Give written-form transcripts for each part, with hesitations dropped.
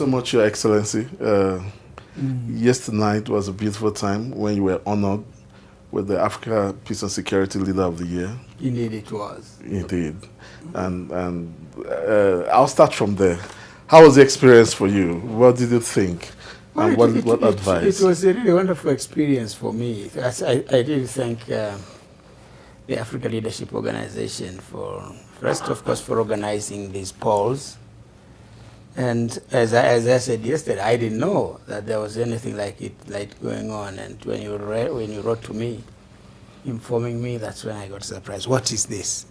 so much, Your Excellency. Yesterday night was a beautiful time when you were honored with the Africa Peace and Security Leader of the Year. Indeed, it was. Indeed. And I'll start from there. How was the experience for you? What did you think? Well, And what advice? It was a really wonderful experience for me. I really thank the Africa Leadership Organization first, of course, for organizing these polls. And as I said yesterday, I didn't know that there was anything like going on. And when you wrote to me, informing me, that's when I got surprised. What is this?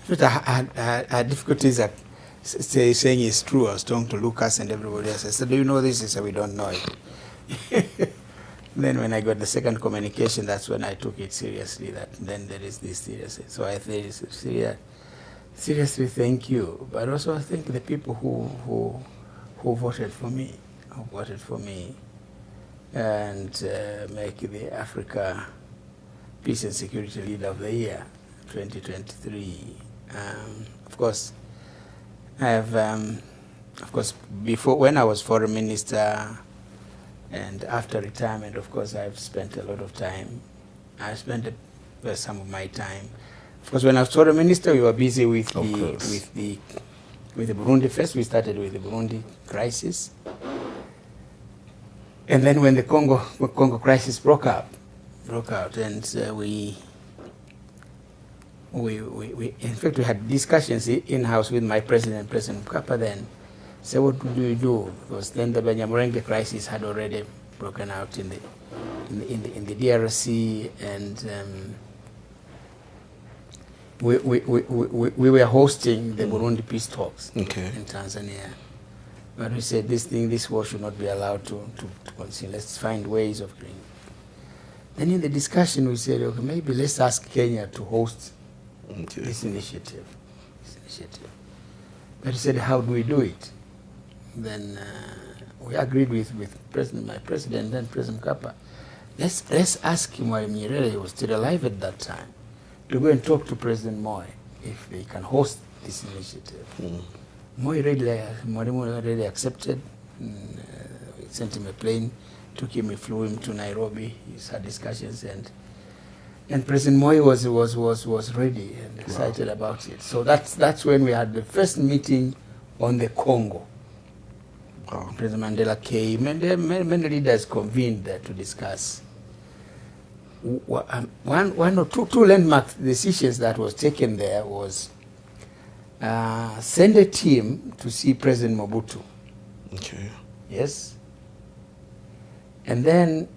But I had difficulties at saying it's true. I was talking to Lucas and everybody else. I said, do you know this? He said, we don't know it. Then when I got the second communication, that's when I took it seriously, that then there is this seriously. So I think seriously thank you. But also I thank the people who voted for me, and make the Africa Peace and Security Leader of the Year 2023. Of course, I have, of course, before, when I was foreign minister and after retirement, of course, I've spent a lot of time. I spent some of my time. Of course, when I was foreign minister, we were busy with the Burundi. First, we started with the Burundi crisis. And then when the Congo crisis broke out, and we in fact, we had discussions in-house with my President Mkapa then. So what do we do? Because then the Banyamulenge crisis had already broken out in the DRC, and we were hosting the Burundi peace talks in Tanzania. But we said this war should not be allowed to continue. Let's find ways of doing it. Then in the discussion we said, okay, maybe let's ask Kenya to host this initiative. But he said, how do we do it? Then we agreed with my president, then President Mkapa. Let's ask him while Nyerere was still alive at that time, to go and talk to President Moi if they can host this initiative. Moi really accepted. We sent him a plane, we flew him to Nairobi. He had discussions, and President Moi was ready and excited about it. So that's when we had the first meeting on the Congo. Wow. President Mandela came, and many leaders convened there to discuss. One or two landmark decisions that was taken there was send a team to see President Mobutu. Okay. Yes. And then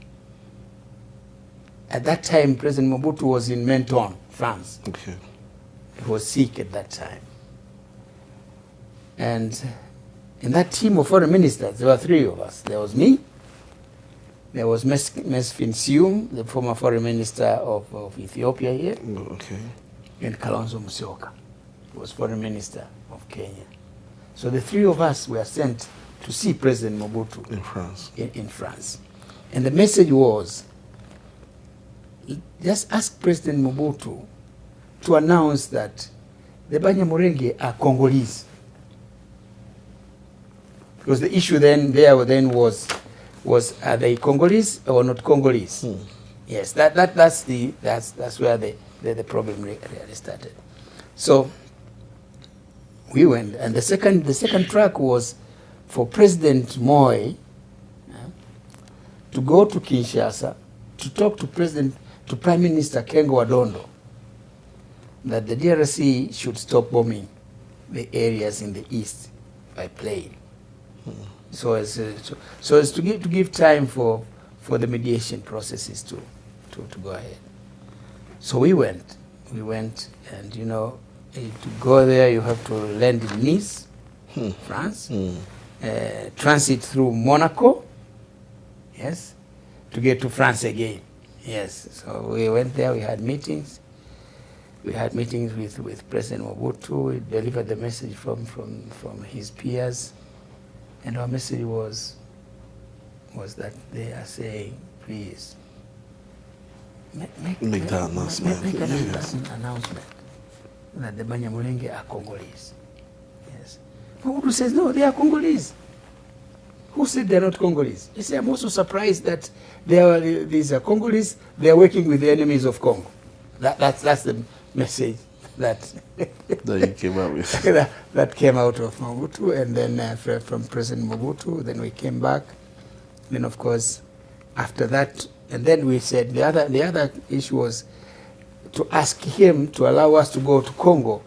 at that time, President Mobutu was in Menton, France. Okay. He was sick at that time. And in that team of foreign ministers, there were three of us. There was me, there was Mesfin Sium, the former foreign minister of Ethiopia here, and Kalonzo Musyoka, who was foreign minister of Kenya. So the three of us were sent to see President Mobutu in France. In France. And the message was, just ask President Mobutu to announce that the Banyamulenge are Congolese. Because the issue then was are they Congolese or not Congolese? Yes, that's where the problem really started. So we went, and the second track was for President Moi to go to Kinshasa to talk to Prime Minister Kengo Wadondo that the DRC should stop bombing the areas in the east by plane. So as to give time for the mediation processes to go ahead. So we went, and you know, to go there you have to land in Nice, France, transit through Monaco, yes, to get to France again. Yes, so we went there, we had meetings. We had meetings with President Mobutu. We delivered the message from his peers. And our message was that they are saying, please, make that announcement. Make an announcement that the Banyamulenge are Congolese. Yes. Mobutu says, no, they are Congolese. who said they're not Congolese? He said, I'm also surprised that these are Congolese, they're working with the enemies of Congo. That's the message that that you came out with. that came out of Mobutu, and then from President Mobutu. Then we came back. Then, of course, after that, and then we said the other issue was to ask him to allow us to go to Congo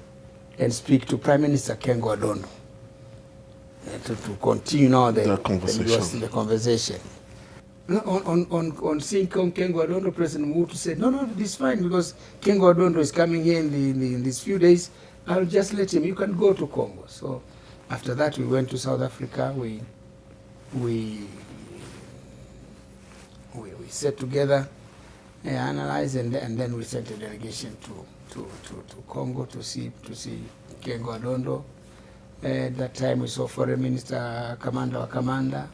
and speak to Prime Minister Kengo Adondo to continue now the conversation. On seeing Kengo Adondo, President Mobutu said, no, this is fine, because Kengo Adondo is coming here in these few days. I'll just let him. You can go to Congo. So after that, we went to South Africa. We sat together, analyzed, and then we sent a delegation to Congo to see Kengo Adondo. At that time, we saw Foreign Minister Commander wa Commander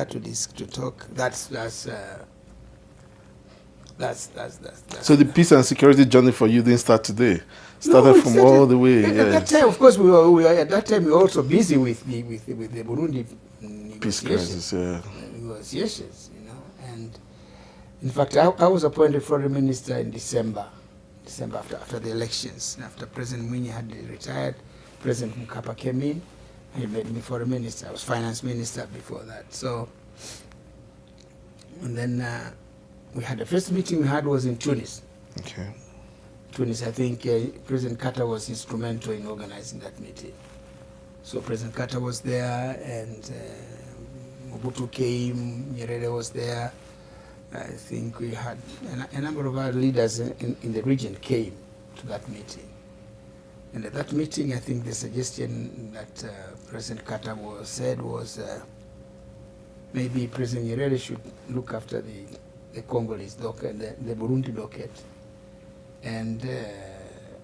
to talk. So the peace and security journey for you didn't start today. Started from all the way. At that time, of course, we were also busy with the Burundi peace crisis. Negotiations, and in fact, I was appointed foreign minister in December after the elections. After President Mwinyi had retired, President Mkapa came in. He made me foreign minister. I was finance minister before that. So, and then we had the first meeting we had was in Tunis. Okay. Tunis, I think President Carter was instrumental in organizing that meeting. So President Carter was there, and Mobutu came, Nyerere was there. I think we had a number of our leaders in the region came to that meeting. And at that meeting, I think the suggestion that President Carter said was maybe President Nyerere should look after the Congolese docket, the Burundi docket, and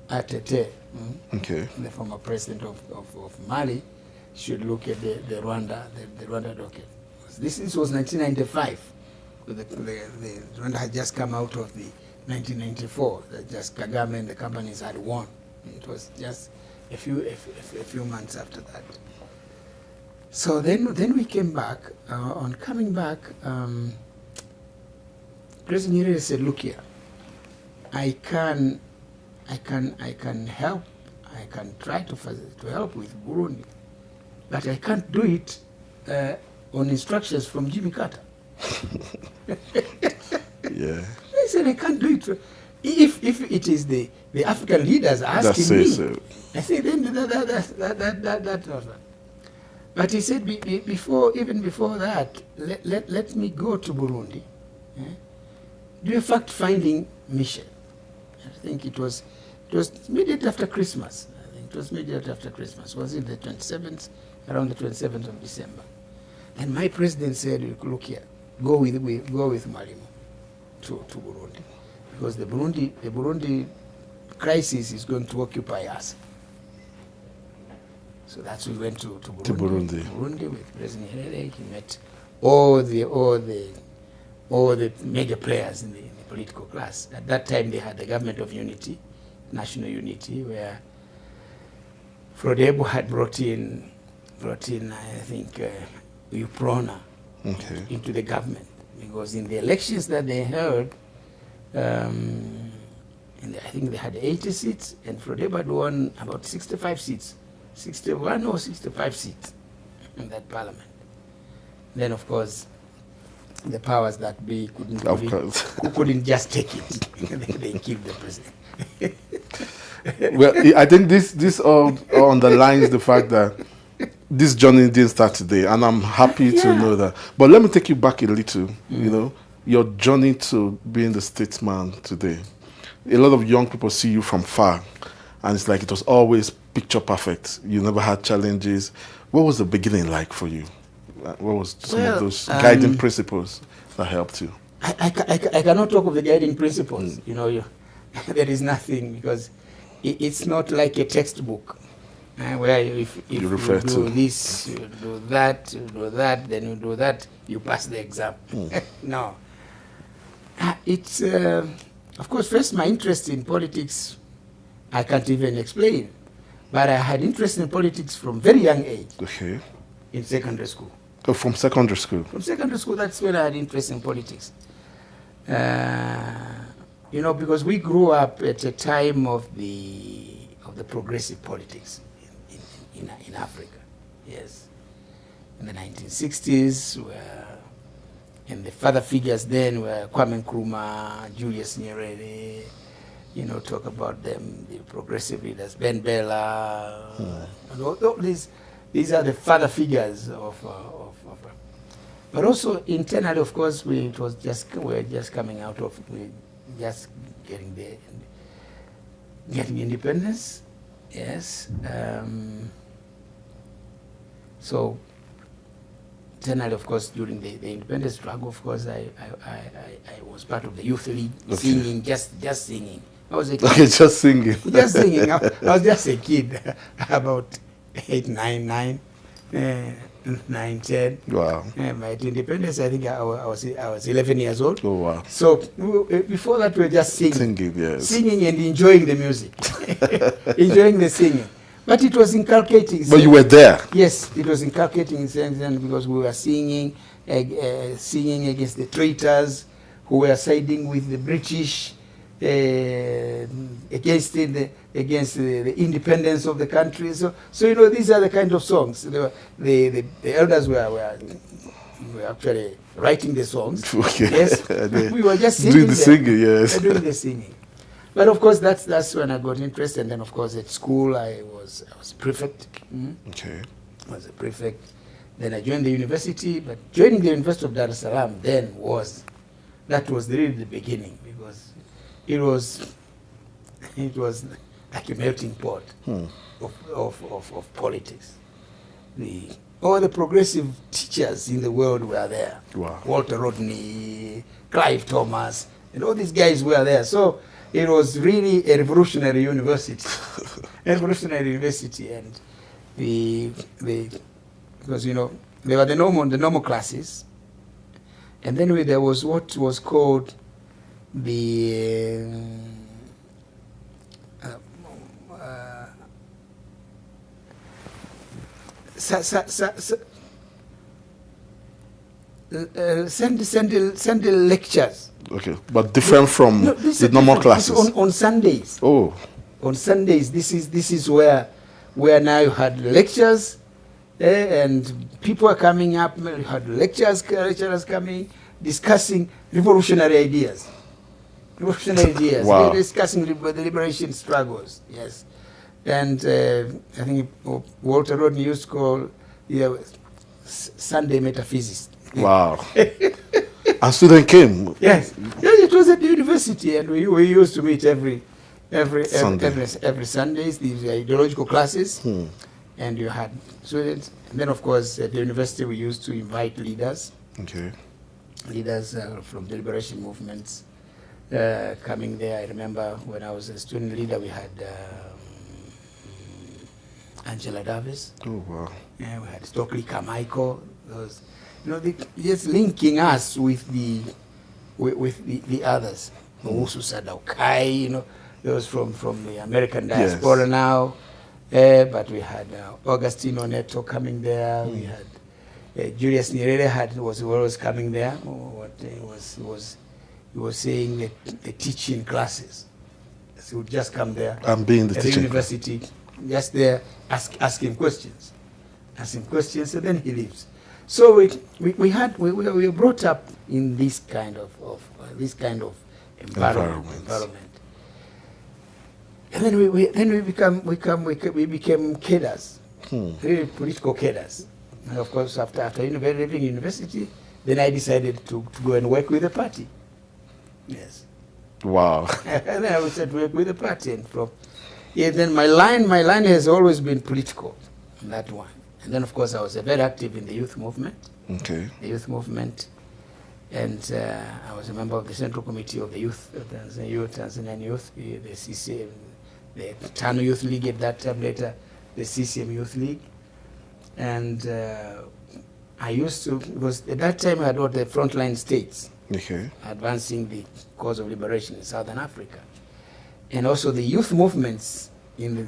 Atete, the former president of Mali, should look at the Rwanda docket. This was 1995. The Rwanda had just come out of the 1994. That just Kagame and the companies had won. It was just a few months after that. So then we came back. On coming back, President Nyerere said, "Look here, I can help. I can try to help with Burundi, but I can't do it on instructions from Jimmy Carter." Yeah. I said, I can't do it. If it is the African leaders asking me, so. I said, then that was that. But he said, even before that, let me go to Burundi, do a fact-finding mission. I think it was immediately after Christmas. I think it was immediately after Christmas. Was it the 27th, around the 27th of December? And my president said, look here, go with Mwalimu to Burundi, because the Burundi crisis is going to occupy us. So that's we went to Burundi. Burundi with President Nyerere. He met all the major players in the political class. At that time, they had the government of unity, national unity, where Frodebo had brought in, I think, Uprona into the government, because in the elections that they held, I think they had 80 seats, and Frodebo had won about 65 seats, 61 or 65 seats in that parliament. Then, of course, the powers that be couldn't just take it. They killed the president. Well, I think this all underlines the fact that this journey didn't start today, and I'm happy to know that. But let me take you back a little, your journey to being the statesman today. A lot of young people see you from far, and it's like it was always picture perfect. You never had challenges. What was the beginning like for you? What was some of those guiding principles that helped you? I cannot talk of the guiding principles. There is nothing, because it's not like a textbook where if you do this, you do that, then you do that, you pass the exam. No. It's, of course, first my interest in politics, I can't even explain. But I had interest in politics from very young age. Okay. In secondary school. Oh, from secondary school? From secondary school, that's when I had interest in politics. You know, because we grew up at a time of the progressive politics in Africa. Yes. In the 1960s, and the father figures then were Kwame Nkrumah, Julius Nyerere, you know, talk about them, the progressive leaders, Ben Bella, and all these are the father figures of but also internally, of course, we were just coming out of, just getting independence, yes. So internally, of course, during the independence struggle, of course, I was part of the youth league, singing, just singing. I was a kid. Okay, just singing. Just singing. I was just a kid, about 8, 9, 10. Wow. At independence, I think I was 11 years old. Oh, wow. So before that, we were just singing. Singing, yes. Singing and enjoying the music. Enjoying the singing. But it was inculcating. But you were there? Yes, it was inculcating in sense because we were singing, singing against the traitors who were siding with the British, against the independence of the country. So you know, these are the kind of songs. The elders were actually writing the songs. Okay. Yes, we were just singing. Doing the singing, yes. Doing the singing. But of course, that's when I got interested. And then, of course, at school, I was prefect. Okay. I was a prefect. Then I joined the university. But joining the University of Dar es Salaam then was really the beginning, because it was like a melting pot of politics. All the progressive teachers in the world were there. Wow. Walter Rodney, Clive Thomas, and all these guys were there. So it was really a revolutionary university. A revolutionary university, and because you know, there were the normal classes, and then there was what was called the Sunday lectures. Okay, but different from the normal classes. On Sundays. Oh. On Sundays, this is where now you had lectures, and people are coming up. You had lecturers coming, discussing revolutionary ideas. Revolutionary ideas. Wow. They're discussing the liberation struggles. Yes. And I think Walter Rodney used to call Sunday metaphysics. Wow. And students came? Yes. Yes, it was at the university, and we used to meet every Sundays, these ideological classes, and you had students. And then, of course, at the university, we used to invite leaders. Okay. Leaders from the liberation movements coming there. I remember when I was a student leader, we had Angela Davis. Oh, wow. Yeah, we had Stokely Carmichael. Those, you know, just linking us with the others. Owusu Sadaukai, you know, those from the American diaspora now. But we had Augustino Neto coming there. We had Julius Nyerere was always coming there. He was saying the teaching classes. So he would just come there. And being the at teaching the university, just there, asking questions, and then he leaves. So we were brought up in this kind of environment. And then we became cadres, really political cadres. And of course, after leaving university, then I decided to go and work with the party. Yes. Wow. And then I started to work with the party, and then my line has always been political, that one. And then, of course, I was very active in the youth movement. Okay. The youth movement. And I was a member of the Central Committee of the Youth, Tanzanian Youth, the CCM, the TANU Youth League at that time, later the CCM Youth League. And I used to, because at that time I had all the frontline states advancing the cause of liberation in Southern Africa. And also the youth movements in the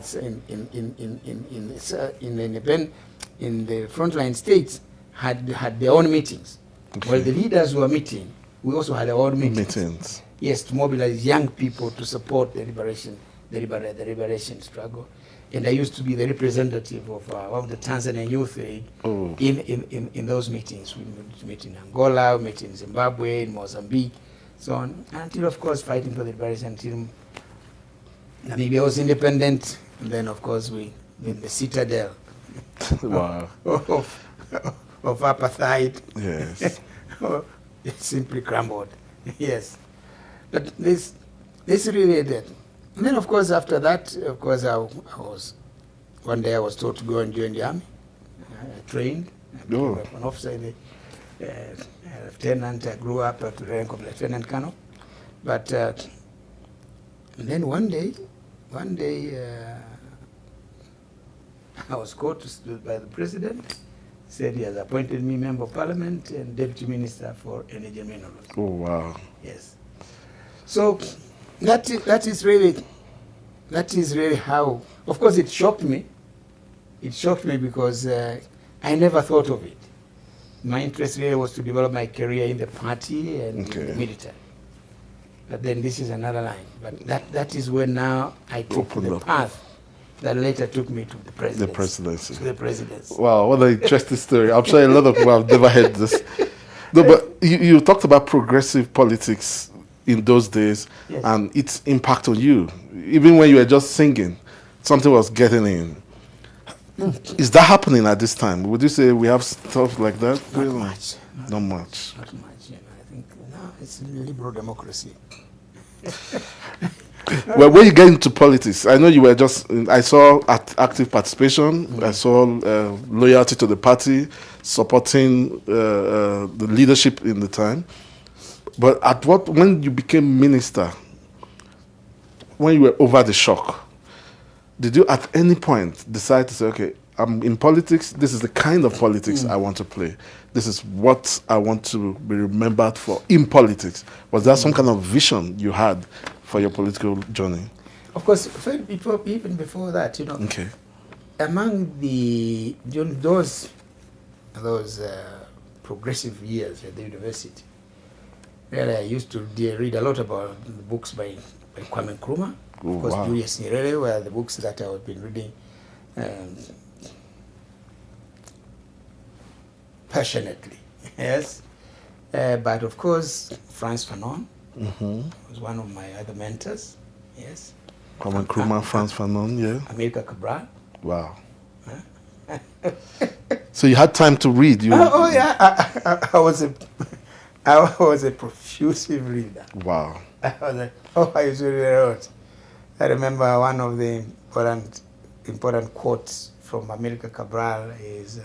event in the frontline states had their own meetings. Okay. While the leaders were meeting, we also had our own meetings. Yes, to mobilize young people to support the liberation struggle. And I used to be the representative of the Tanzanian Youth Aid in those meetings. We would meet in Angola, we met in Zimbabwe, in Mozambique, so on, until, of course, fighting for the liberation until Namibia was independent. And then, of course, we in the citadel Wow. of apartheid. Yes. It simply crumbled. Yes. But this really did. And then, of course, after that, of course, one day I was told to go and join the army. I trained. I became an officer in the lieutenant. I grew up to the rank of lieutenant colonel. But and then one day, I was called by the president. Said he has appointed me member of parliament and deputy minister for energy and minerals. Oh, wow. Yes. So that is really how. Of course, it shocked me. It shocked me because I never thought of it. My interest really was to develop my career in the party and in the military. But then this is another line. But that is where now I took the path that later took me to the presidency. To the presidency. Wow, what an interesting story. I'm sure a lot of people have never heard this. No, but you talked about progressive politics in those days, yes, and its impact on you. Even when you were just singing, something was getting in. Is that happening at this time? Would you say we have stuff like that? Not much. Not much. Not much. I think now it's liberal democracy. Well, when you get into politics, I know you were just, I saw active participation, I saw loyalty to the party, supporting the leadership in the time. But when you became minister, when you were over the shock, did you at any point decide to say, okay, I'm in politics, this is the kind of politics I want to play. This is what I want to be remembered for in politics. Was there some kind of vision you had for your political journey? Of course, even before that, Okay. Among during those progressive years at the university, really I used to read a lot about the books by Kwame Nkrumah. Of course, Julius Nyerere were the books that I have been reading passionately. Yes. But of course, Frantz Fanon was one of my other mentors. Yes. Kwame Nkrumah, Frantz Fanon, yeah. Amilcar Cabral. Wow. So you had time to read. Yeah. I was a profusive reader. Wow. I used to read a lot. I remember one of the important quotes from Amilcar Cabral is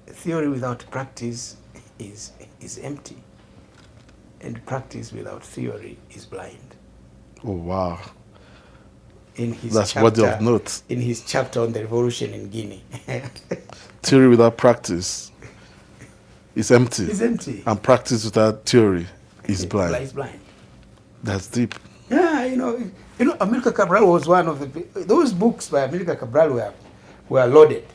theory without practice is empty, and practice without theory is blind. Oh, wow. That's worthy of note. In his chapter on the revolution in Guinea. Theory without practice is empty. It's empty. And practice without theory is blind. It's blind. That's deep. Yeah, Amilcar Cabral was one of those books by Amilcar Cabral were loaded.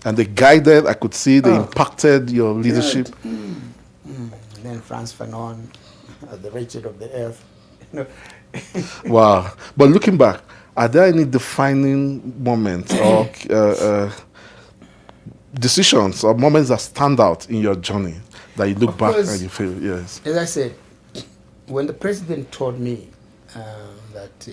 And they guided, I could see, they impacted your leadership. Yeah. And then Frantz Fanon, the wretched of the earth. Wow. But looking back, are there any defining moments or decisions or moments that stand out in your journey that you look back and you feel, yes? As I said, when the president told me that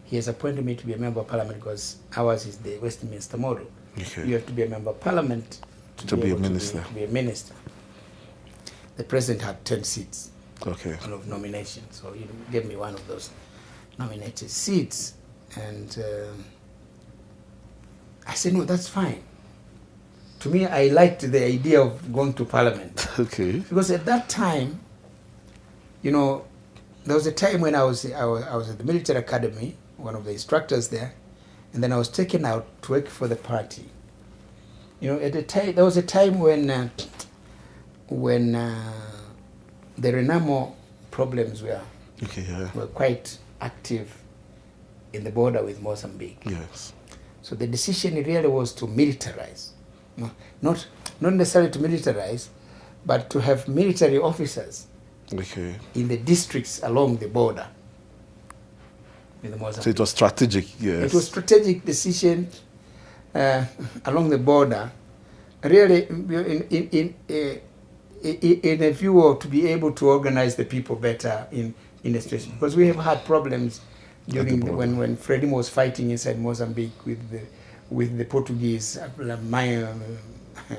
he has appointed me to be a member of parliament because ours is the Westminster model. Okay. You have to be a member of parliament to be a minister. To be a minister. The president had 10 seats. Okay. Of nomination, so he gave me one of those nominated seats, and I said, no, that's fine. To me, I liked the idea of going to parliament. Okay. Because at that time, there was a time when I was at the military academy, one of the instructors there, and then I was taken out to work for the party. At the time, there was a time when the Renamo problems Okay, were quite active in the border with Mozambique. yes. So the decision really was to militarize. Not necessarily to militarize, but to have military officers Okay. in the districts along the border with Mozambique. So it was strategic, yes. It was strategic decision along the border, really in a view to be able to organize the people better in the streets, because we have had problems during when Frelimo was fighting inside Mozambique with the Portuguese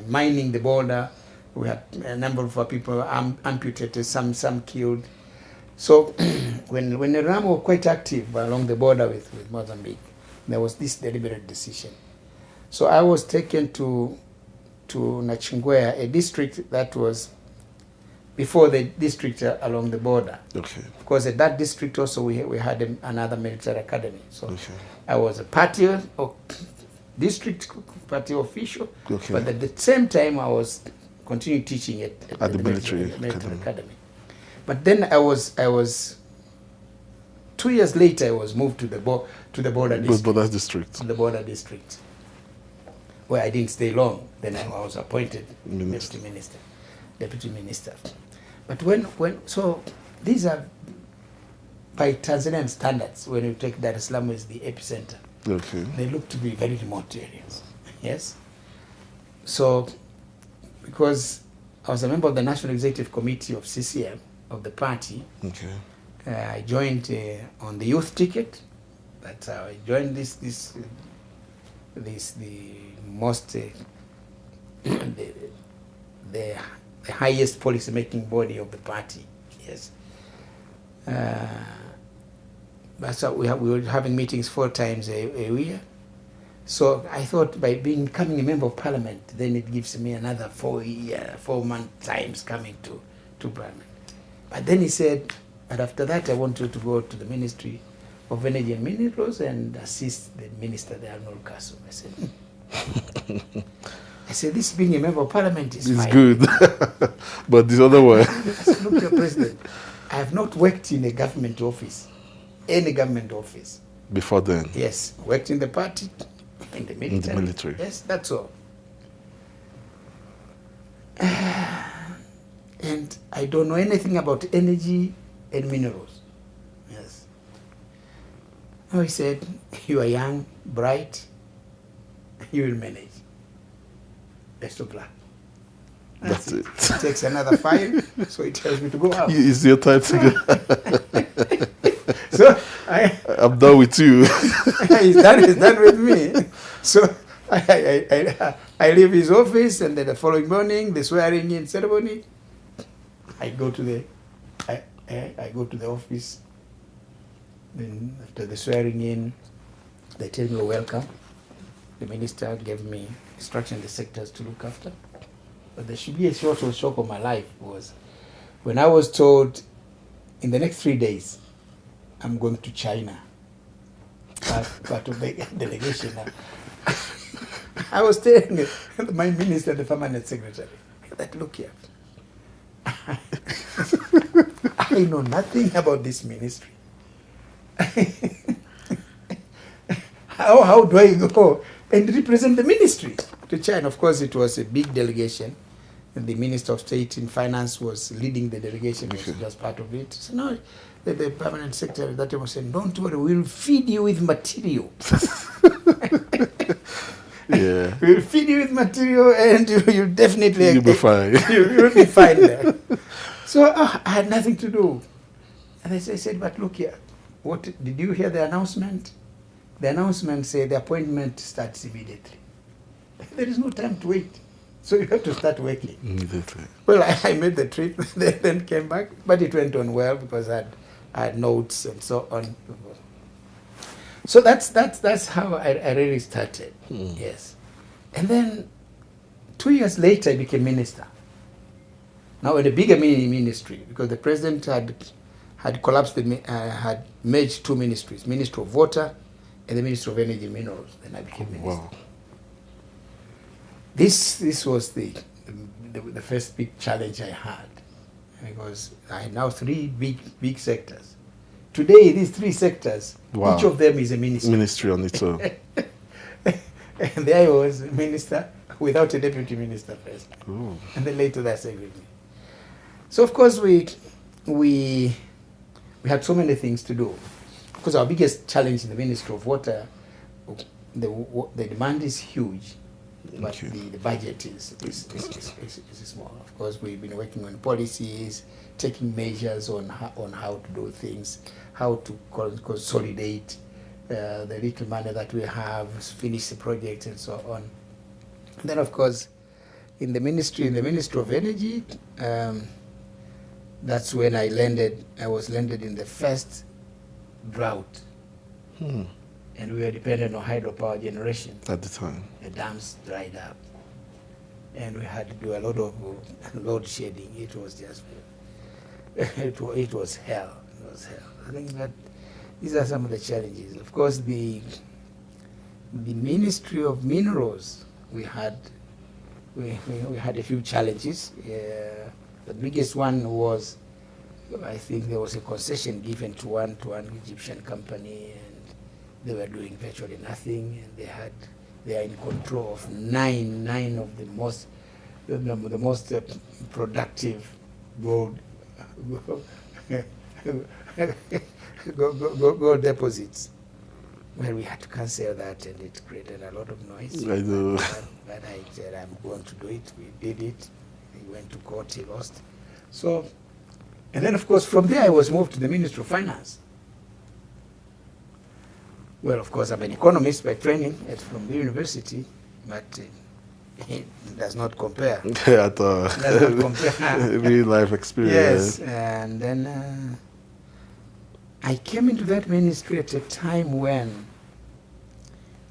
mining the border. We had a number of our people amputated, some killed. So when the Renamo were quite active along the border with Mozambique, there was this deliberate decision. So I was taken to Nachingwea, a district that was before the district along the border. Okay. Because at that district also we had another military academy. So Okay. I was a party or district party official, Okay. but at the same time I was continuing teaching at the military academy. But then I was 2 years later I was moved to the border district. To the border district, where I didn't stay long. Then I was appointed deputy minister. But so these are by Tanzanian standards. When you take Dar es Salaam as the epicenter, Okay. they look to be very remote areas. Yes. So because I was a member of the National Executive Committee of CCM, of the party, Okay. I joined on the youth ticket. That's how I joined the most the highest policy making body of the party. Yes. But so we were having meetings 4 times a year. So I thought by becoming a member of parliament, then it gives me another 4-month times coming to parliament. But then he said, and after that I want you to go to the Ministry of Energy and Minerals and assist the minister there, Arnold Castle. I said, this being a member of parliament is fine. Good. But this other one. I said, look, Mr. President, I have not worked in a government office, any government office. Before then? Yes, worked in the party, in the military. In the military. Yes, that's all. And I don't know anything about energy and minerals. Yes. No, he said, you are young, bright, you will manage. Best of luck. That's it. It takes another 5, so it tells me to go out. It's your time to go. So I'm done with you. He's done with me. So I leave his office, and then the following morning, the swearing in ceremony, I go to the office. Then after the swearing in, they tell me welcome. The minister gave me instruction the sectors to look after. But the shock of my life was when I was told in the next 3 days I'm going to China, part of the delegation. I was telling my minister, the permanent secretary, that look here, I know nothing about this ministry. How do I go and represent the ministry to China? Of course, it was a big delegation. And the Minister of State in Finance was leading the delegation, was just part of it. So no, the permanent secretary at that time was saying, don't worry, we'll feed you with material. Yeah. We'll feed you with material and you'll definitely... You'll be fine. You'll be fine there. So I had nothing to do. And I said, but look here, what did you hear the announcement? The announcement said the appointment starts immediately. There is no time to wait. So you have to start working. Immediately. Well, I made the trip, then came back, but it went on well because I had notes and so on. So that's how I really started. Yes. And then 2 years later, I became minister. Now in a bigger ministry, because the president had collapsed, had merged 2 ministries, Ministry of Water and the Ministry of Energy and Minerals. Then I became minister. Wow. This was the first big challenge I had. because I had now three big sectors. Today, these three sectors, Wow. each of them is a ministry. Ministry on its own. And there I was, a minister without a deputy minister first, Ooh. and then later that's everything. So of course we had so many things to do, because our biggest challenge in the Ministry of Water, the demand is huge, but Okay. the budget is small. Of course, we've been working on policies, taking measures on how to do things, how to consolidate the little money that we have, finish the project, and so on. And then, of course, in the Ministry of Energy, that's when I landed. I was landed in the first drought, and we were dependent on hydropower generation. At the time. The dams dried up, and we had to do a lot of load shedding. It was just, it was hell. It was hell. I think that these are some of the challenges. Of course, the Ministry of Minerals, we had a few challenges. The biggest one was, I think there was a concession given to one Egyptian company, and they were doing virtually nothing, and they are in control of nine of the most productive gold gold deposits. Well, we had to cancel that, and it created a lot of noise. I know. But I said, I'm going to do it. We did it. He went to court, he lost. So, and then of course from there I was moved to the Ministry of Finance. Well, of course I'm an economist by training from the university, but it does not compare. At all. Does not compare. Real life experience. Yes, and then I came into that ministry at a time when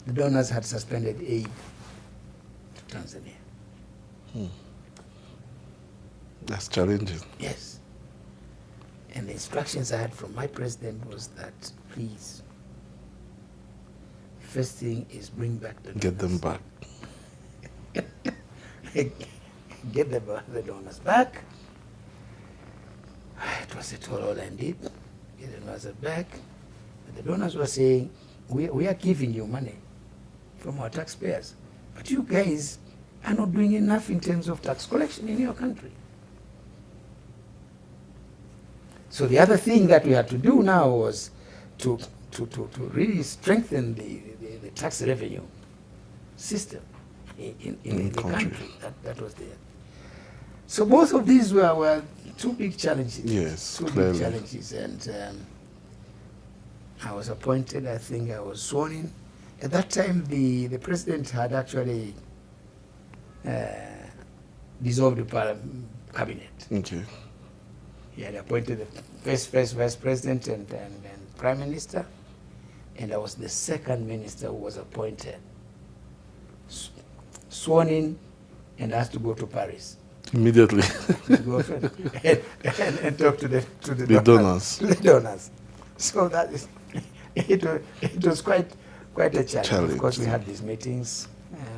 the donors had suspended aid to Tanzania. That's challenging. Yes. And the instructions I had from my president was that, please, first thing is bring back the donors. Get them back. Get the donors back. It was a tall order indeed. Get the donors back. But the donors were saying, we are giving you money from our taxpayers, but you guys are not doing enough in terms of tax collection in your country. So the other thing that we had to do now was to really strengthen the tax revenue system in the country. That was there. So both of these were two big challenges. Yes, two clearly. big challenges, and I was appointed. I think I was sworn in. At that time, the president had actually dissolved the cabinet. Okay. He had appointed the first vice president and prime minister, and I was the second minister who was appointed, sworn in, and asked to go to Paris. Immediately. To go and talk to the donors. To the donors. So that is, it was quite a challenge. Of course, we had these meetings.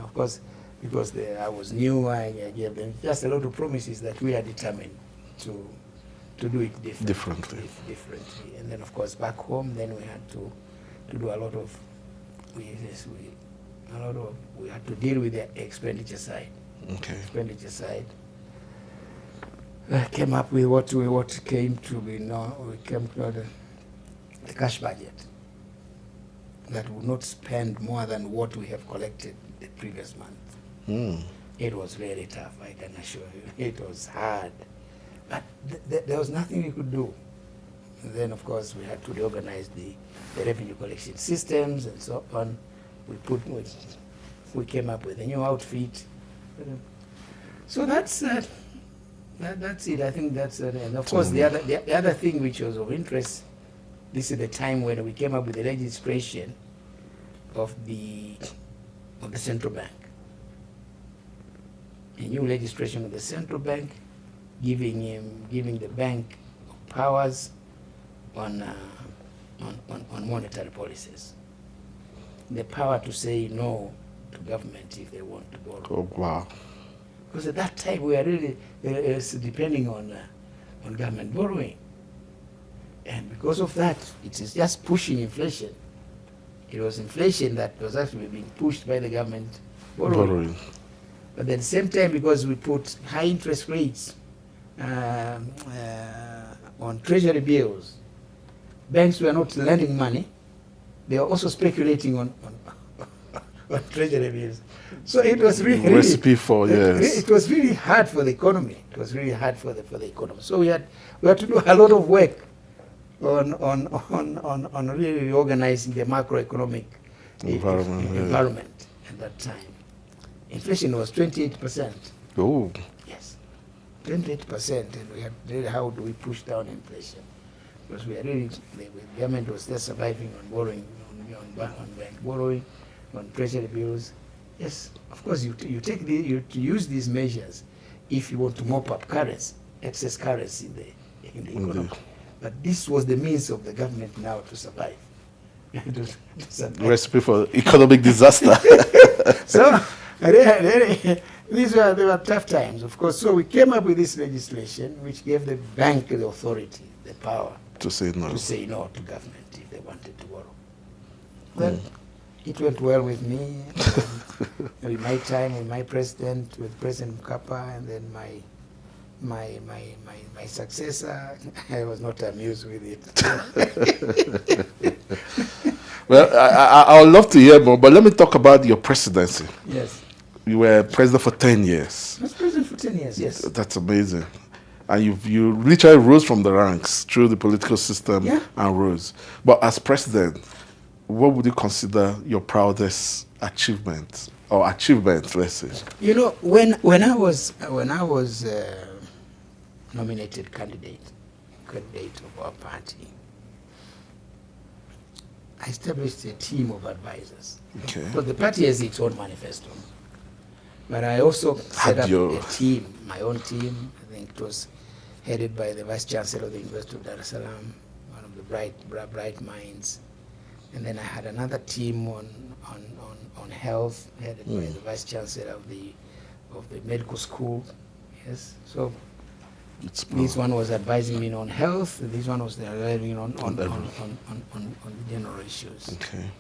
Of course, because I was new, I gave them just a lot of promises that we are determined to do it differently. And then, of course, back home, then we had to do a lot of, we had to deal with the expenditure side. Okay. Expenditure side. Came up with what came to be known. We came to the cash budget that would not spend more than what we have collected the previous month. It was really tough, I can assure you. It was hard. But there was nothing we could do. And then, of course, we had to reorganize the revenue collection systems and so on. We came up with a new outfit. So that's it. I think that's it. And of course, the other thing which was of interest, this is the time when we came up with the registration of the central bank. A new registration of the central bank, giving the bank powers on monetary policies. The power to say no to government if they want to borrow. Oh, wow. Because at that time we were really depending on on government borrowing. And because of that, it is just pushing inflation. It was inflation that was actually being pushed by the government borrowing. But at the same time, because we put high interest rates on treasury bills, banks were not lending money. They were also speculating on treasury bills. So it was really recipe for yes. It was really hard for the economy. It was really hard for the economy. So we had to do a lot of work on really reorganizing the macroeconomic environment at that time. Inflation was 28%. Oh. Yes, 28%, and we had really, how do we push down inflation? Because we are really, the government was still surviving on borrowing, on bank borrowing, on treasury bills. Yes, of course, you use these measures if you want to mop up currency, excess currency in the economy. But this was the means of the government now to survive. Recipe for economic disaster. So they were tough times, of course. So we came up with this legislation which gave the bank the authority, the power to say no to government if they wanted to borrow. Well, it went well with me. With my time with my president, with President Mkapa, and then my successor. I was not amused with it. Well, I would love to hear more, but let me talk about your presidency. Yes. You were president for 10 years. I was president for 10 years, yes. That's amazing. And you literally rose from the ranks through the political system and rose. But as president, what would you consider your proudest achievement, or achievement, let's say? You know, when I was nominated candidate of our party, I established a team of advisors. Okay. Because the party has its own manifesto. But I also set up a team, my own team. I think it was headed by the Vice Chancellor of the University of Dar es Salaam, one of the bright minds. And then I had another team on health, headed by the Vice Chancellor of the medical school. Yes. So this one was advising me on health. This one was advising on the general issues. Okay.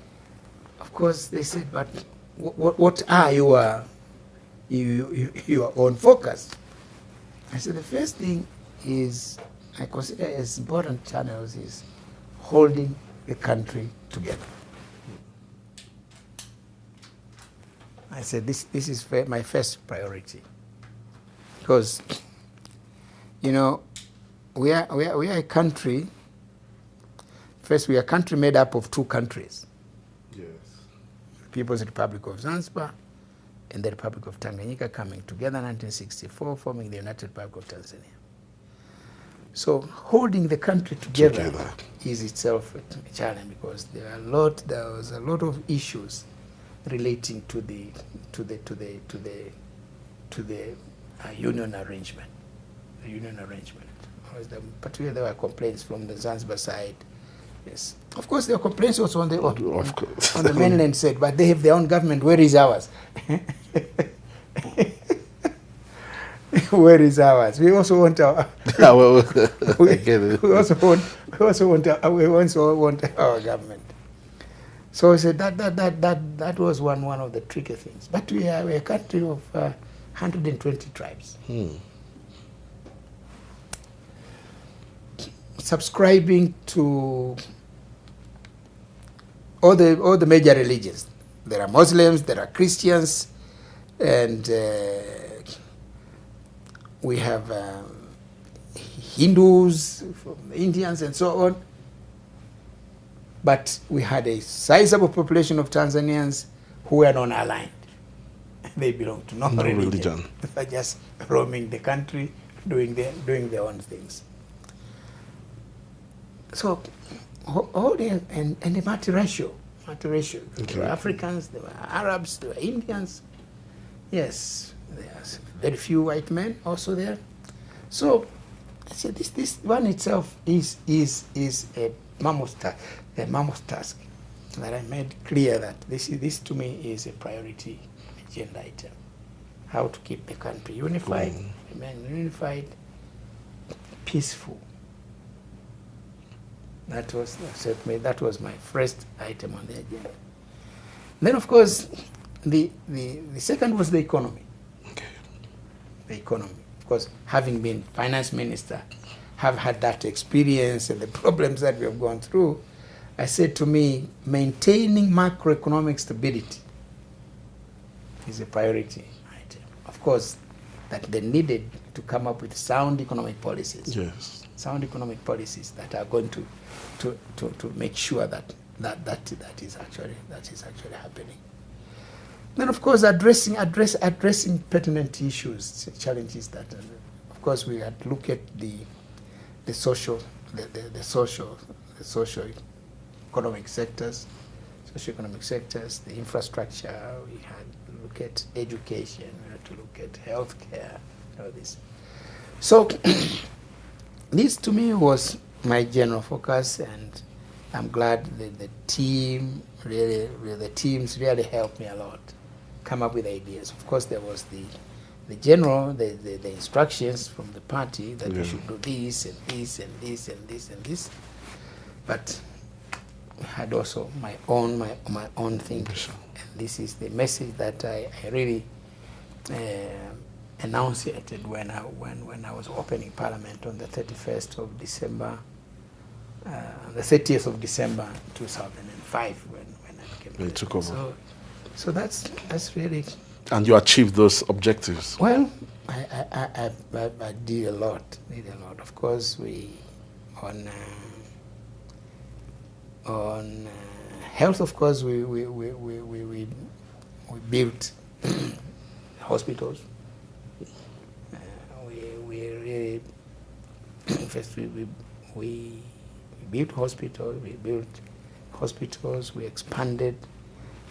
Of course, they said, but what are your own focus? I said the first thing is I consider as important channels is holding the country together. I said this is my first priority, because you know we are a country. First, we are a country made up of two countries. Yes. People's Republic of Zanzibar and the Republic of Tanganyika coming together in 1964, forming the United Republic of Tanzania. So holding the country together is itself a challenge, because there was a lot of issues relating to the union arrangement. The union arrangement. Particularly there were complaints from the Zanzibar side. Yes. Of course, there were complaints also on the mainland side, but they have their own government. Where is ours? Where is ours? We also want our. We also want our government. So I said that was one of the tricky things. But we're a country of 120 tribes. Subscribing to all the major religions. There are Muslims, there are Christians, and we have Hindus, Indians, and so on. But we had a sizable population of Tanzanians who were non-aligned. They belong to no religion. They were just roaming the country, doing their own things. So, and the multiracial. There were Africans, there were Arabs, there were Indians. Yes, there's very few white men also there. So, I said this one itself is a mammoth task that I made clear that this to me is a priority agenda item. How to keep the country unified, remain unified, peaceful. That was my first item on the agenda. Then, of course, the second was the economy. Okay. The economy. Of course, having been finance minister, have had that experience and the problems that we have gone through, I said to me, maintaining macroeconomic stability is a priority item. Of course, that they needed to come up with sound economic policies. Yes. Sound economic policies that are going to make sure that is actually happening. Then, of course, addressing pertinent issues, challenges that, of course, we had to look at the social economic sectors, the infrastructure. We had to look at education. We had to look at healthcare. All this. So this to me was my general focus, and I'm glad that the teams really helped me a lot come up with ideas. Of course, there was the instructions from the party that we should do this and this and this and this and this, but I had also my own thinking. And this is the message that I really enunciated when I was opening Parliament on the 30th of December 2005 when I became. It took over. So that's really. And you achieved those objectives. Well, I did a lot. Of course, we on health. Of course, we built hospitals. We really first we built hospitals. We expanded.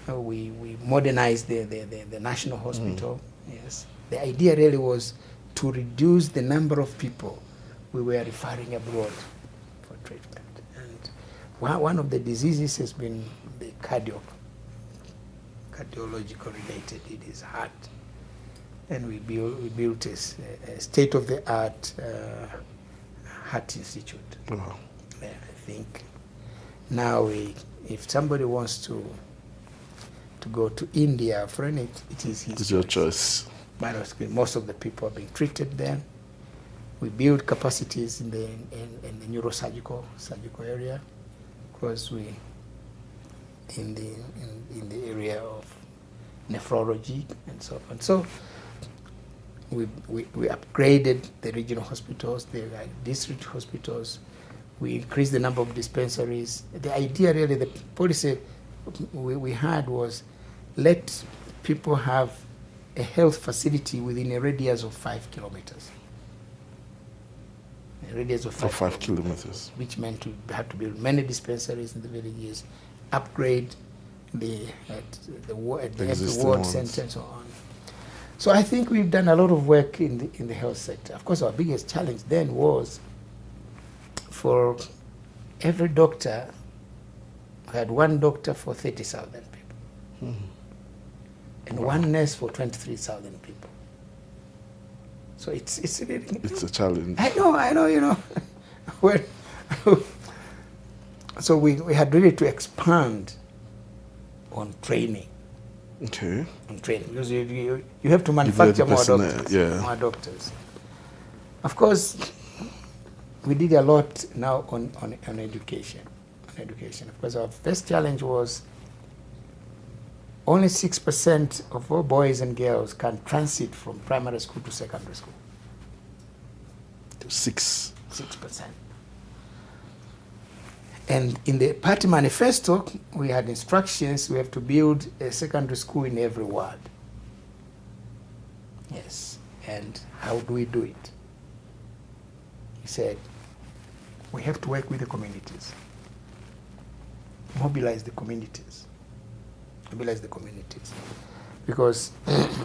We modernized the national hospital. Yes, the idea really was to reduce the number of people we were referring abroad for treatment. And one of the diseases has been the cardiological related. It is heart, and we built a state-of-the-art heart institute. Wow. I think now if somebody wants to go to India for it is his It's your choice. But most of the people are being treated there. We build capacities in the neurosurgical area, because we in the area of nephrology and so on. So we upgraded the regional hospitals, the district hospitals. We increased the number of dispensaries. The idea really, the policy we had was let people have a health facility within a radius of 5 kilometers. A radius of 5 kilometers. Which meant we had to build many dispensaries in the villages, upgrade the ward center and so on. So I think we've done a lot of work in the health sector. Of course, our biggest challenge then was for every doctor, we had one doctor for 30,000 people. And one nurse for 23,000 people. So it's really, it's a challenge. I know, well, so we had really to expand on training. Okay. On training, because you have to manufacture more doctors. Yeah. More doctors. Of course, we did a lot now on education. Of course, our first challenge was only 6% of all boys and girls can transit from primary school to secondary school. 6%. And in the party manifesto, we had instructions, we have to build a secondary school in every ward. Yes. And how do we do it? He said, we have to work with the communities. Mobilize the communities. Because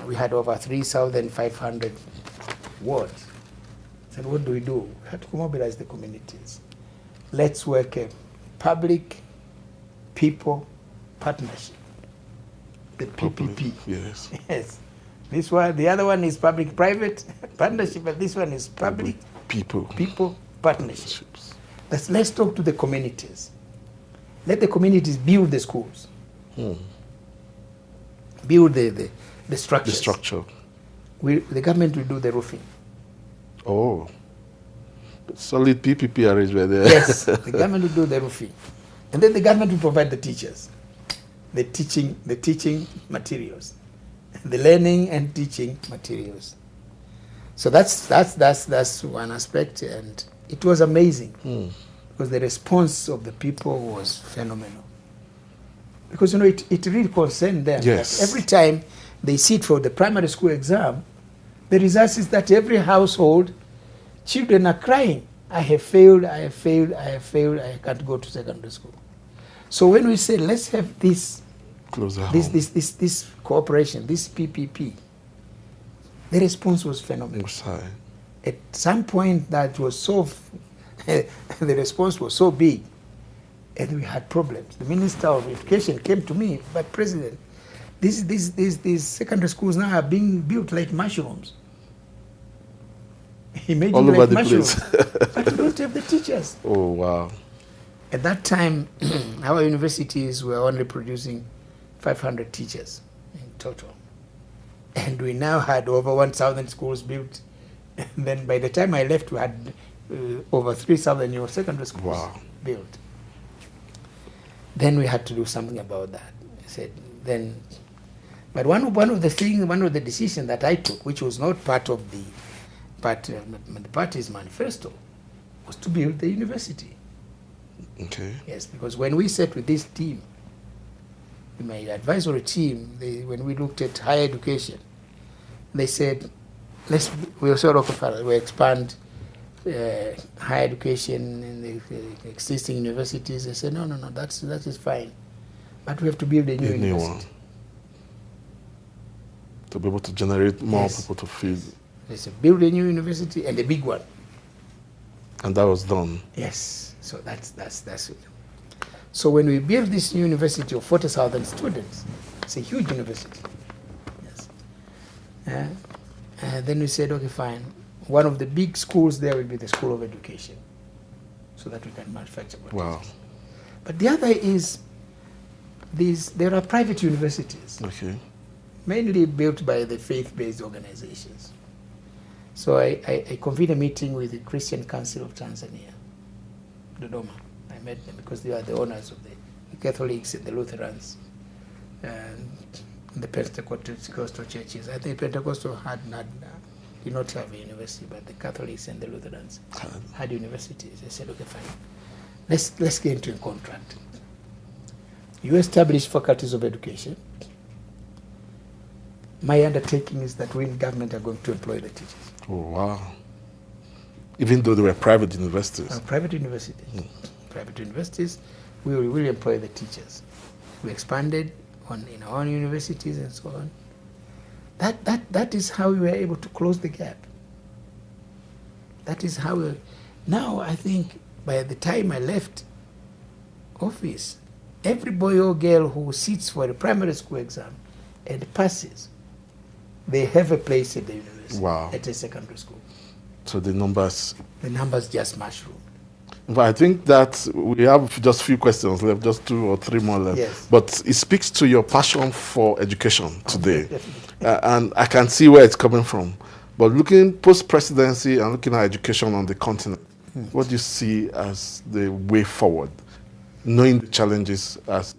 we had over 3,500 wards. So what do? We have to mobilize the communities. Let's work a public-people partnership. The PPP. Yes. Yes. This one, the other one is public-private partnership, but this one is public People. People partnership. Let's talk to the communities. Let the communities build the schools. Build the structures. The structure. The government will do the roofing. Oh. Solid PPP arrangement there. Yes, the government will do the roofing. And then the government will provide the teachers, the teaching materials, the learning and teaching materials. So that's one aspect, and it was amazing because the response of the people was phenomenal. Because it really concerned them. Yes. That every time they sit for the primary school exam, the result is that every household, children are crying. I have failed, I have failed, I have failed, I can't go to secondary school. So when we say let's have this cooperation, this PPP, the response was phenomenal. At some point that was the response was so big, and we had problems. The Minister of Education came to me, but President, these secondary schools now are being built like mushrooms. Imagine all over like the mushrooms, place. but we don't have the teachers. Oh, wow. At that time, our universities were only producing 500 teachers in total. And we now had over 1,000 schools built. And then by the time I left, we had over 3,000 new secondary schools built. Then we had to do something about that. I said, but one of the decisions that I took, which was not part of the party's manifesto, was to build the university. Okay. Yes, because when we sat with this team, my advisory team, when we looked at higher education, they said, we expand higher education in the existing universities. They said, no, that is fine, but we have to build a new university. One. To be able to generate more people to feed. They said, build a new university and a big one. And that was done. Yes, so that's it. So when we built this new university of 40,000 students, it's a huge university. Yes. Then we said, okay, fine. One of the big schools there will be the School of Education, so that we can manufacture products. Wow. But the other is there are private universities, mainly built by the faith-based organizations. So I convened a meeting with the Christian Council of Tanzania, Dodoma. I met them because they are the owners of the Catholics and the Lutherans and the Pentecostal churches. I think Pentecostal did not have a university, but the Catholics and the Lutherans had universities. They said, okay, fine, let's get into a contract. You establish faculties of education. My undertaking is that we in government are going to employ the teachers. Oh, wow. Even though they were private universities? Private universities. Private universities, we will employ the teachers. We expanded in our own universities and so on. That is how we were able to close the gap. That is how now I think by the time I left office, every boy or girl who sits for a primary school exam and passes, they have a place at the university, at a secondary school. So the numbers just mushroom. But I think that we have just a few questions left, just 2 or 3 more left. Yes. But it speaks to your passion for education today. And I can see where it's coming from. But looking post-presidency and looking at education on the continent, what do you see as the way forward, knowing the challenges as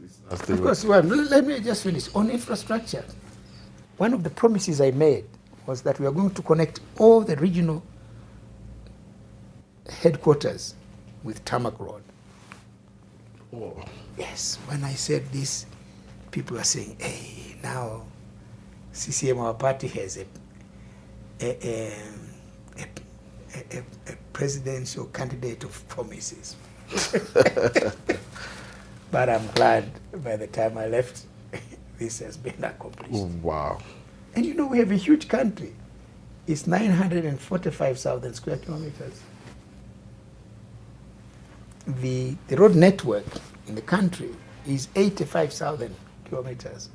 they Of course, well, let me just finish. On infrastructure, one of the promises I made was that we are going to connect all the regional headquarters with tarmac road. Oh. Yes, when I said this, people are saying, hey, now CCM, our party, has a presidential candidate of promises. But I'm glad by the time I left, this has been accomplished. Oh, wow. And you know, we have a huge country. It's 945,000 square kilometers. The road network in the country is 85,000 kilometers.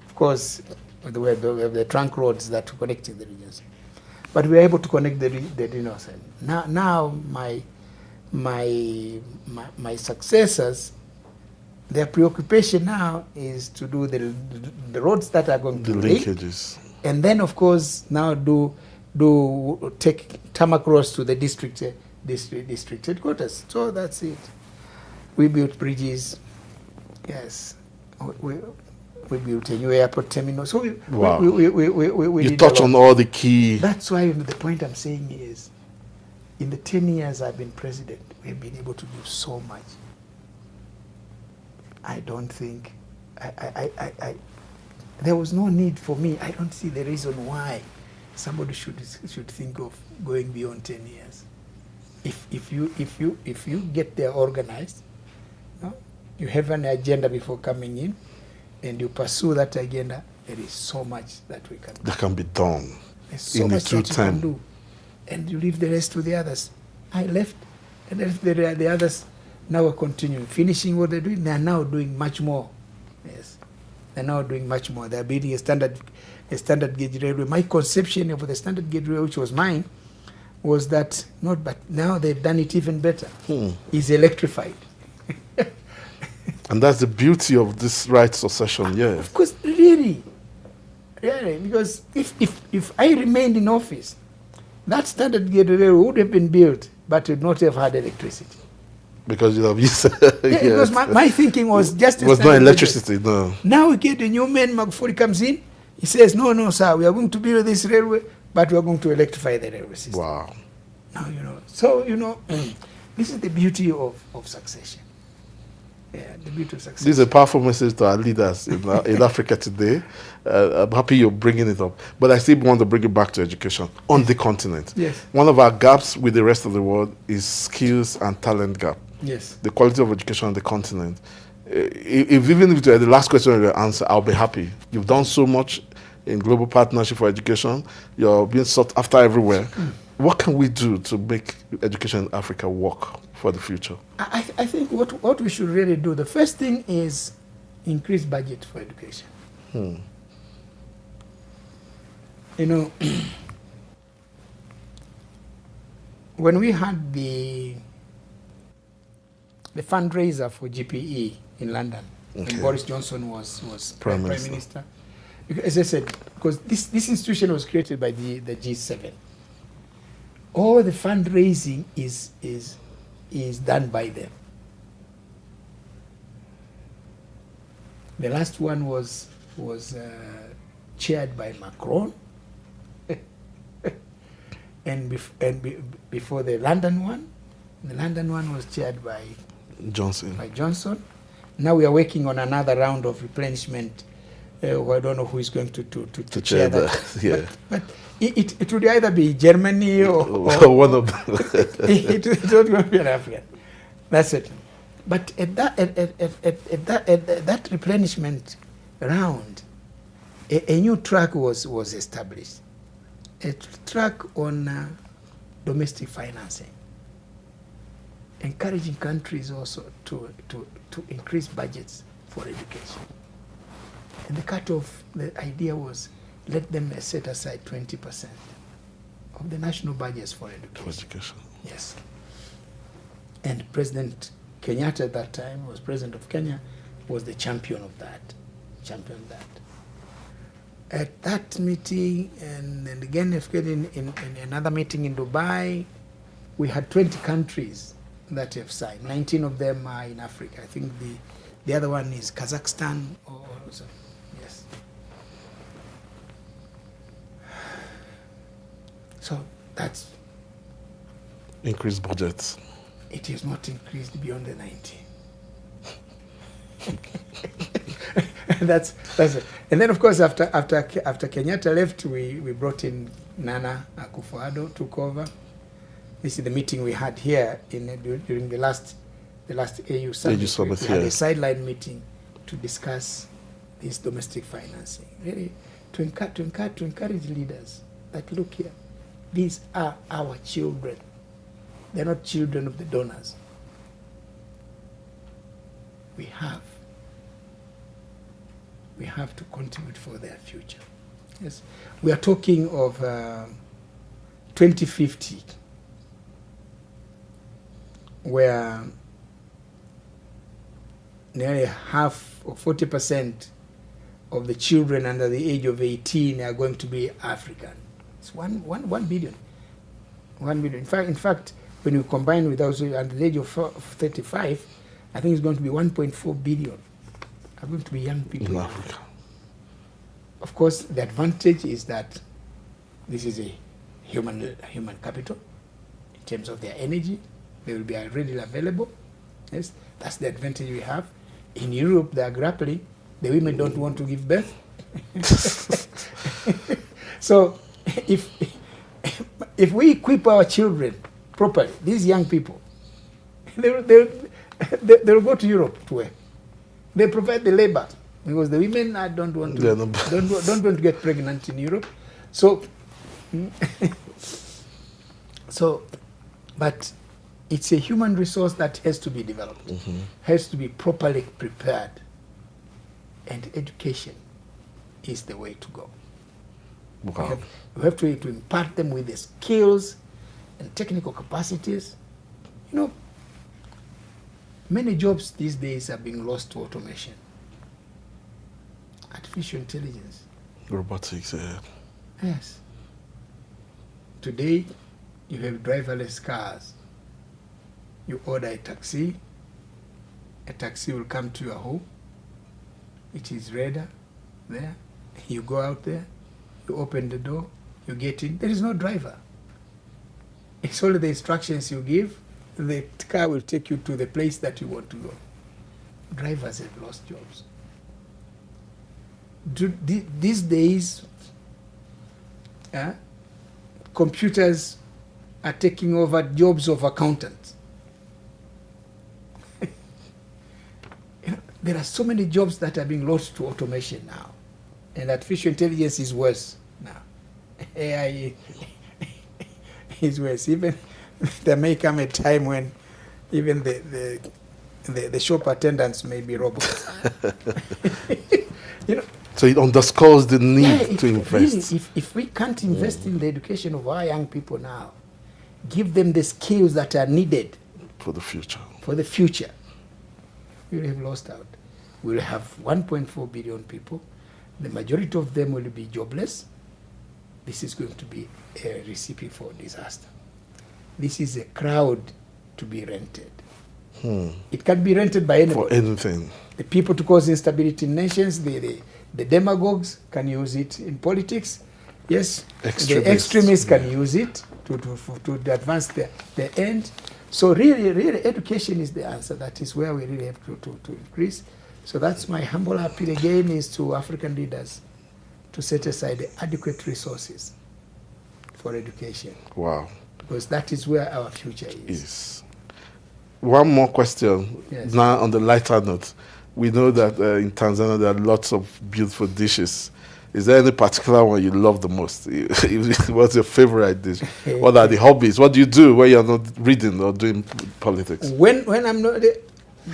Of course, we have the trunk roads that connect the regions. but we were able to connect the regional center. Now my successors, their preoccupation now is to do the roads that are going to link, linkages, and then of course now take tarmac roads to the district headquarters. So that's it. We built bridges. Yes, we built a new airport terminal. So wow. we You touch on all the key. That's why the point I'm saying is, in the 10 years I've been president, we've been able to do so much. I don't think, there was no need for me. I don't see the reason why somebody should think of going beyond 10 years. If you get there organized, you have an agenda before coming in, and you pursue that agenda, there is so much that we can do. That can be done. There's so much that you can do, and you leave the rest to the others. I left, and the others now are continuing, finishing what they're doing. They are now doing much more. Yes, they're now doing much more. They're building a standard gauge railway. My conception of the standard gauge railway, which was mine, was that but now they've done it even better. It's electrified. And that's the beauty of this right succession, yeah. Of course, really, because if I remained in office, that standard gauge railway would have been built, but would not have had electricity. Because you have used because my thinking was just it was not electricity, no. Now we get a new man, Magufuli comes in, he says, no, sir, we are going to build this railway, but we are going to electrify the railway system. Wow. Now, so, this is the beauty of succession. Yeah, the beauty of succession. This is a powerful message to our leaders in Africa today. I'm happy you're bringing it up. But I still want to bring it back to education on the continent. Yes. One of our gaps with the rest of the world is skills and talent gap. Yes. The quality of education on the continent. Even if the last question you answer, I'll be happy. You've done so much in global partnership for education. You're being sought after everywhere. What can we do to make education in Africa work for the future? I think what we should really do, the first thing is increase budget for education. When we had the fundraiser for GPE in London, when Boris Johnson was Prime Minister, as I said, because this institution was created by the G7. All the fundraising is done by them. The last one was chaired by Macron, and before the London one was chaired by Johnson. Now we are working on another round of replenishment. I don't know who is going to chair that. Yeah. But it would either be Germany or one of them. It would not be an African. That's it. But at that replenishment round, a new track was established. A track on domestic financing, encouraging countries also to increase budgets for education. And the cutoff, the idea was, let them set aside 20% of the national budgets for education. Yes. And President Kenyatta at that time, was President of Kenya, was the champion of that. At that meeting, and again in another meeting in Dubai, we had 20 countries that have signed. 19 of them are in Africa. I think the other one is Kazakhstan or so. Yes. So that's increased budgets. It is not increased beyond the 19. That's it. And then of course after Kenyatta left, we brought in Nana Akufo-Addo, took over. This is the meeting we had here during the last AU summit. We had a sideline meeting to discuss this domestic financing. Really, to encourage leaders that look here, these are our children. They're not children of the donors. We have to contribute for their future. Yes, we are talking of 2050, where nearly half or 40% of the children under the age of 18 are going to be African. It's 1 billion. 1 billion. In fact, when you combine with those under the age of 35, I think it's going to be 1.4 billion are going to be young people in Africa. Of course, the advantage is that this is a human capital in terms of their energy. They will be readily available. Yes, that's the advantage we have. In Europe, they are grappling. The women don't want to give birth. So, if we equip our children properly, these young people, they'll go to Europe to work. They provide the labor because the women don't want to get pregnant in Europe. So, but it's a human resource that has to be developed, has to be properly prepared, and education is the way to go. Wow. We have to impart them with the skills and technical capacities. You know, many jobs these days are being lost to automation. Artificial intelligence. Robotics, yeah. Yes. Today, you have driverless cars. You order a taxi will come to your home. It is radar there. You go out there, you open the door, you get in. There is no driver. It's only the instructions you give. The car will take you to the place that you want to go. Drivers have lost jobs. These days, computers are taking over jobs of accountants. There are so many jobs that are being lost to automation now. And artificial intelligence is worse now. AI is worse. Even there may come a time when even the shop attendants may be robots. You know, so it underscores the need to invest. Really, if we can't invest in the education of our young people now, give them the skills that are needed for the future. We have lost out. We'll have 1.4 billion people. The majority of them will be jobless. This is going to be a recipe for disaster. This is a crowd to be rented. It can be rented by anybody. For anything. The people to cause instability in nations, the demagogues can use it in politics. Yes, the extremists can use it to advance their end. So really, education is the answer. That is where we really have to increase. So that's my humble appeal again is to African leaders to set aside adequate resources for education. Wow. Because that is where our future is. Yes. One more question. Yes. Now on the lighter note. We know that in Tanzania there are lots of beautiful dishes. Is there any particular one you love the most? What's your favorite dish? What are the hobbies? What do you do when you're not reading or doing politics? When I'm not,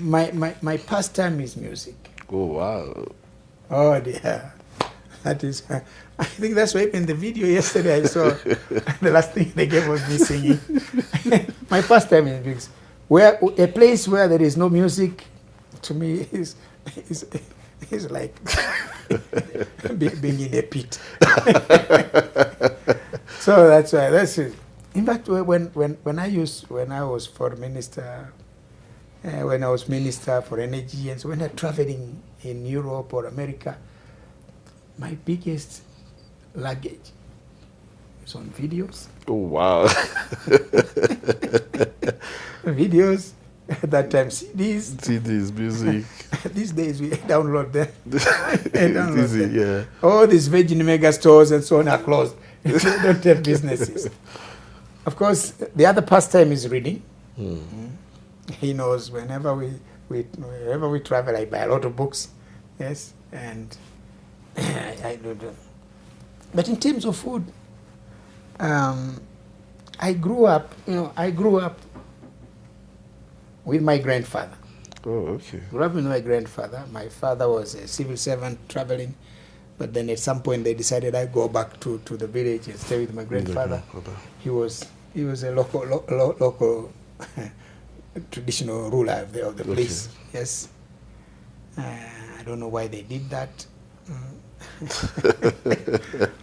my pastime is music. Oh wow! Oh dear, that is. I think that's why in the video yesterday I saw the last thing they gave was me singing. My pastime is music. Where a place where there is no music, to me is like being in a pit. So that's why. That's it. In fact, when I was foreign minister, when I was minister for energy, and so when I traveling in Europe or America, my biggest luggage is on videos. Oh wow! Videos. At that time, CDs, music. These days we download them. It's easy, yeah. All these Virgin mega stores and so on are closed. They don't have businesses. Of course, the other pastime is reading. He knows whenever we travel, I buy a lot of books. Yes, and I do. But in terms of food, I grew up with my grandfather. Oh, okay. Grew up with my grandfather. My father was a civil servant traveling But then at some point they decided I go back to the village and stay with my grandfather. He was a local traditional ruler of the place. Yes. I don't know why they did that.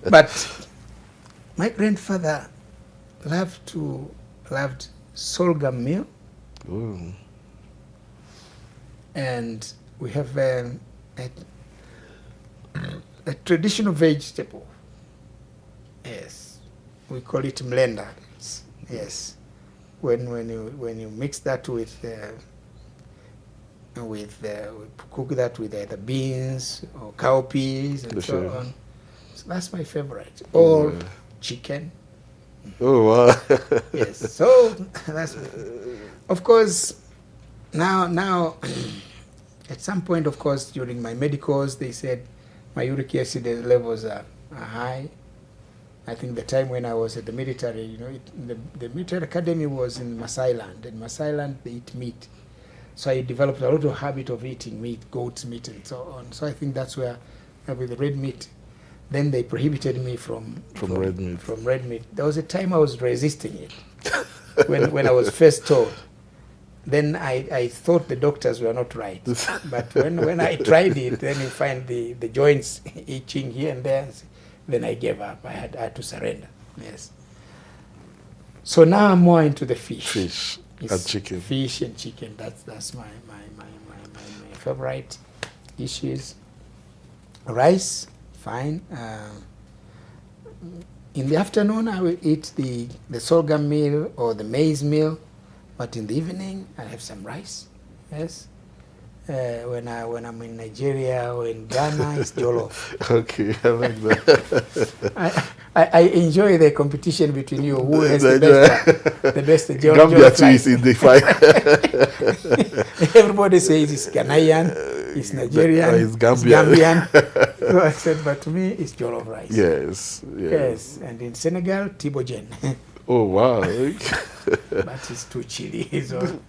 But my grandfather loved sorghum meal. Ooh. And we have a traditional vegetable. Yes, we call it mlenda. Yes, when you mix that with cook that with either beans or cowpeas and so on. So that's my favorite. Or chicken. Oh wow! Yes. So that's, of course, now. At some point, of course, during my medicals, they said my uric acid levels are high. I think the time when I was at the military, you know, the military academy was in Maasai Land. In Maasai Land, they eat meat. So I developed a lot of habit of eating meat, goat's meat, and so on. So I think that's where, with the red meat, then they prohibited me from red meat. From red meat. There was a time I was resisting it when I was first told. Then I thought the doctors were not right. But when I tried it, then you find the joints itching here and there. Then I gave up. I had to surrender. Yes. So now I'm more into the fish. Fish and chicken. Fish and chicken. That's my favorite dishes. Rice, fine. In the afternoon, I will eat the sorghum meal or the maize meal. But in the evening, I have some rice. Yes. When I'm in Nigeria or in Ghana, it's jollof. Okay, I like that. I enjoy the competition between you. Who has the best jollof? Gambia too is in the fight. Everybody says it's Ghanaian, it's Nigerian, it's Gambian. So I said, but to me, it's jollof rice. Yes. Yes. And in Senegal, tibojen. Oh wow! But it's too chilly. So.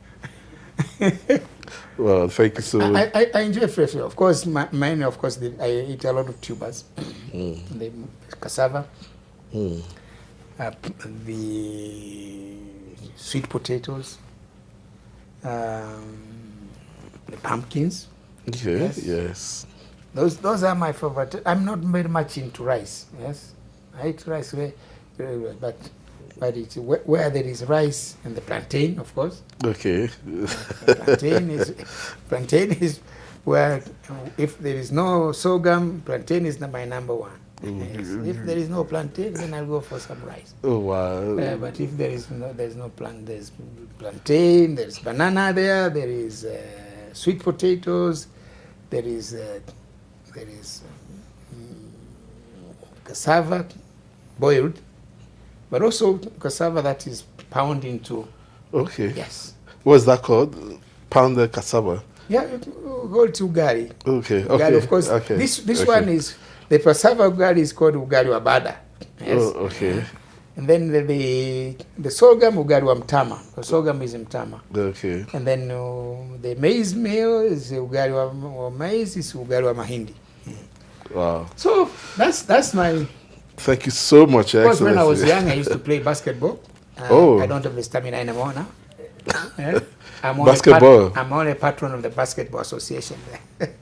Well, thank you so much. I enjoy fresh. Of course, mine. Of course, I eat a lot of tubers. The cassava, the sweet potatoes, the pumpkins. Okay. Yes. Those are my favorite. I'm not very much into rice. Yes, I eat rice, but it's where there is rice and the plantain, of course. Okay. Plantain is where, if there is no sorghum, plantain is my number one. Yes. If there is no plantain, then I'll go for some rice. Oh wow! But if there's plantain, there's banana there is sweet potatoes, there is cassava boiled. But also cassava that is pounded into. Okay. Yes. What's that called? Pounded cassava. Yeah, go to ugali. Okay. Ugali, Okay. of course. Okay. This one is the cassava ugali is called ugali wa bada. Yes. Oh, okay. And then the sorghum ugali wa mtama. The sorghum is mtama. Okay. And then the maize meal is ugali wa maize, is ugali wa mahindi. Wow. So that's my. Thank you so much, Excellency. Of course, when I was young, I used to play basketball. I don't have the stamina anymore now. Yeah? Basketball. I'm only a patron of the Basketball Association there.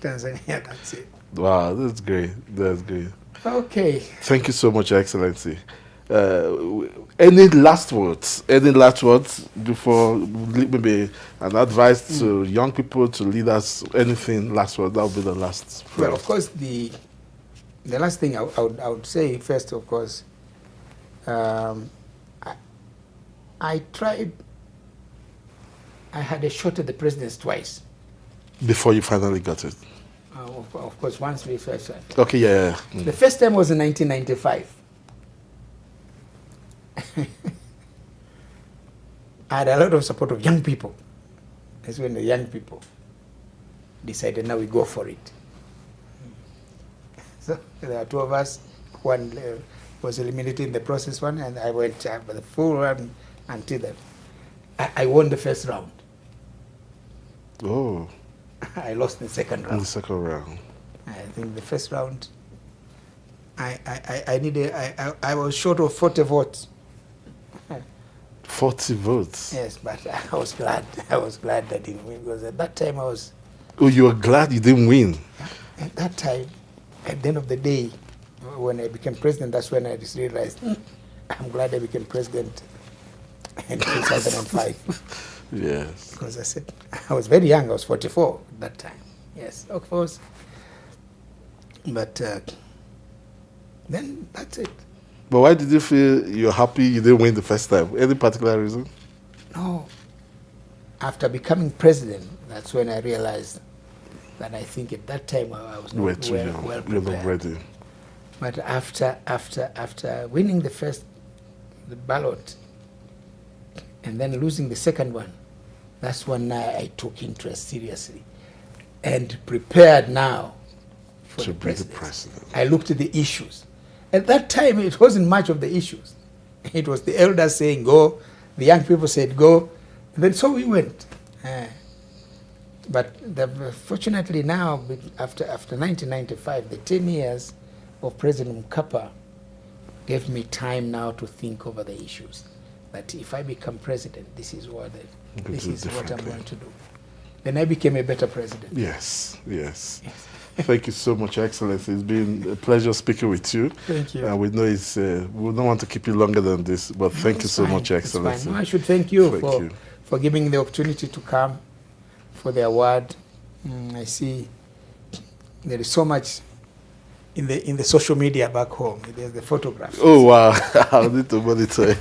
Tanzania, that's it. Wow, that's great. That's great. Okay. Thank you so much, Excellency. Any last words? Any last words before maybe an advice to young people, to leaders? Anything? Last word. That would be the last. Well, of course, the last thing I would say first, of course, I tried. I had a shot at the presidents twice. Before you finally got it. Of course, once we first. Okay, yeah. The first time was in 1995. I had a lot of support of young people. That's when the young people decided, now we go for it. So there are two of us. One was eliminated in the process one, and I went for the full run until that. I won the first round. Oh. I lost the second round. In the second round. I think the first round, I was short of 40 votes. 40 votes? Yes, but I was glad. I was glad I didn't win, because at that time I was... Oh, you were glad you didn't win? At that time, at the end of the day, when I became president, that's when I just realized, I'm glad I became president in 2005. Yes. Because I said, I was very young, I was 44 at that time. Yes, of course. But then that's it. But why did you feel you're happy you didn't win the first time? Any particular reason? No. After becoming president, that's when I realized that I think at that time I was not well prepared. You're not ready. But after winning the ballot and then losing the second one, that's when I took interest seriously and prepared now for the president. I looked at the issues. At that time, it wasn't much of the issues. It was the elders saying go, the young people said go, and then so we went. But fortunately now, after 1995, the 10 years of President Mkapa gave me time now to think over the issues. That if I become president, this is what I'm going to do. Then I became a better president. Yes, yes. Thank you so much, Excellency. It's been a pleasure speaking with you. Thank you. We know we don't want to keep you longer than this, but thank you so much, Excellency. No, I should thank you for giving me the opportunity to come for the award. I see there is so much in the social media back home. There's the photographs. Oh, wow. I'll need to monitor it.